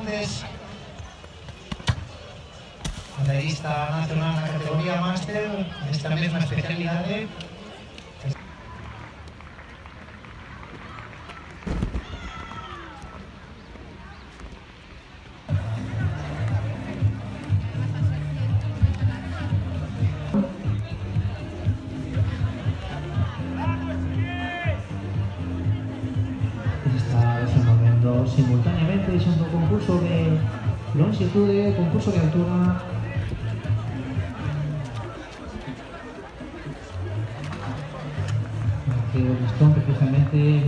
veces medallista nacional en la categoría máster, en esta misma especialidad de está desenvolviendo simultáneamente. Es un concurso de longitud, concurso de altura. Que el listón que precisamente